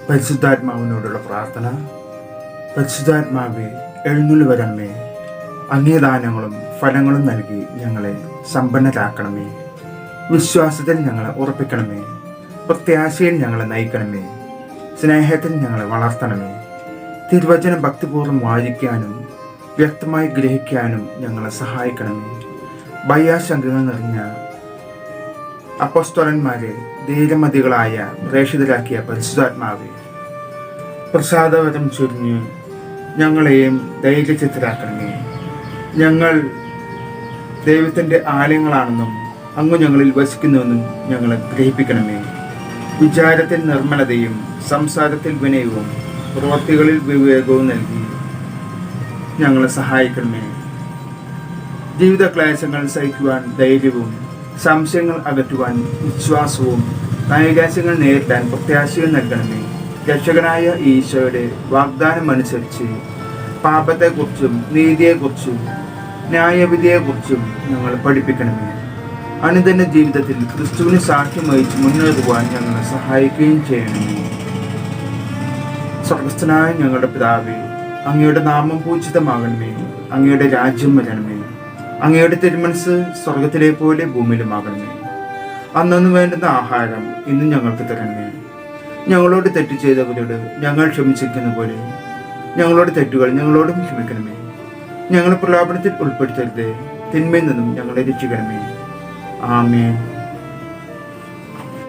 പരിശുദ്ധാത്മാവിനോടുള്ള പ്രാർത്ഥന. പരിശുദ്ധാത്മാവെ, എഴുന്നള്ളി വരണമേ. അങ്ങേ ദാനങ്ങളും ഫലങ്ങളും നൽകി ഞങ്ങളെ സമ്പന്നരാക്കണമേ. വിശ്വാസത്തിൽ ഞങ്ങളെ ഉറപ്പിക്കണമേ. പ്രത്യാശയിൽ ഞങ്ങളെ നയിക്കണമേ. സ്നേഹത്തിൽ ഞങ്ങളെ വളർത്തണമേ. തിരുവചനം ഭക്തിപൂർവ്വം വായിക്കാനും വ്യക്തമായി ഗ്രഹിക്കാനും ഞങ്ങളെ സഹായിക്കണമേ. ഭയാശങ്കകൾ നിറഞ്ഞ അപ്പോസ്തലന്മാരെ ധീരമതികളായ പ്രേക്ഷിതരാക്കിയ പരിശുദ്ധാത്മാവെ, പ്രസാദവരം ചൊരിഞ്ഞ് ഞങ്ങളെയും ധൈര്യചിത്തരാക്കണമേ. ഞങ്ങൾ ദൈവത്തിൻ്റെ ആലയങ്ങളാണെന്നും അങ്ങ് ഞങ്ങളിൽ വസിക്കുന്നുവെന്നും ഞങ്ങളെ ഗ്രഹിപ്പിക്കണമേ. വിചാരത്തിൽ നിർമ്മലതയും സംസാരത്തിൽ വിനയവും പ്രവൃത്തികളിൽ വിവേകവും നൽകി ഞങ്ങളെ സഹായിക്കണമേ. ജീവിത ക്ലേശങ്ങൾ സഹിക്കുവാൻ ധൈര്യവും സംശയങ്ങൾ അകറ്റുവാൻ വിശ്വാസവും നൈരാശ്യങ്ങൾ നേരിടാൻ പ്രത്യാശയും നൽകണമേ. രക്ഷകനായ ഈശോയുടെ വാഗ്ദാനം അനുസരിച്ച് പാപത്തെക്കുറിച്ചും നീതിയെക്കുറിച്ചും ന്യായവിധിയെക്കുറിച്ചും ഞങ്ങൾ പഠിപ്പിക്കണമേ. അനുദിന ജീവിതത്തിൽ ക്രിസ്തുവിന് സാക്ഷ്യം വഹിച്ച് മുന്നേറുവാൻ ഞങ്ങളെ സഹായിക്കുകയും ചെയ്യണമേ. സ്വർഗസ്ഥനായ ഞങ്ങളുടെ പിതാവേ, അങ്ങയുടെ നാമം പൂജിതമാകണമേ. അങ്ങയുടെ രാജ്യം വരണമേ. അങ്ങയുടെ തിരുമനസ് സ്വർഗത്തിലെ പോലെ ഭൂമിയിലുമാകണമേ. അന്നു വേണ്ടുന്ന ആഹാരം ഇന്ന് ഞങ്ങൾക്ക് തരണമേ. ഞങ്ങളോട് തെറ്റ് ചെയ്തവരോട് ഞങ്ങൾ ക്ഷമിച്ചിരിക്കുന്ന പോലെ ഞങ്ങളുടെ തെറ്റുകൾ ഞങ്ങളോടും ക്ഷമിക്കണമേ. ഞങ്ങളെ പ്രലോഭനത്തിൽ ഉൾപ്പെടുത്തരുത്, തിന്മയിൽ നിന്നും ഞങ്ങളെ രക്ഷിക്കണമേ. ആമേൻ.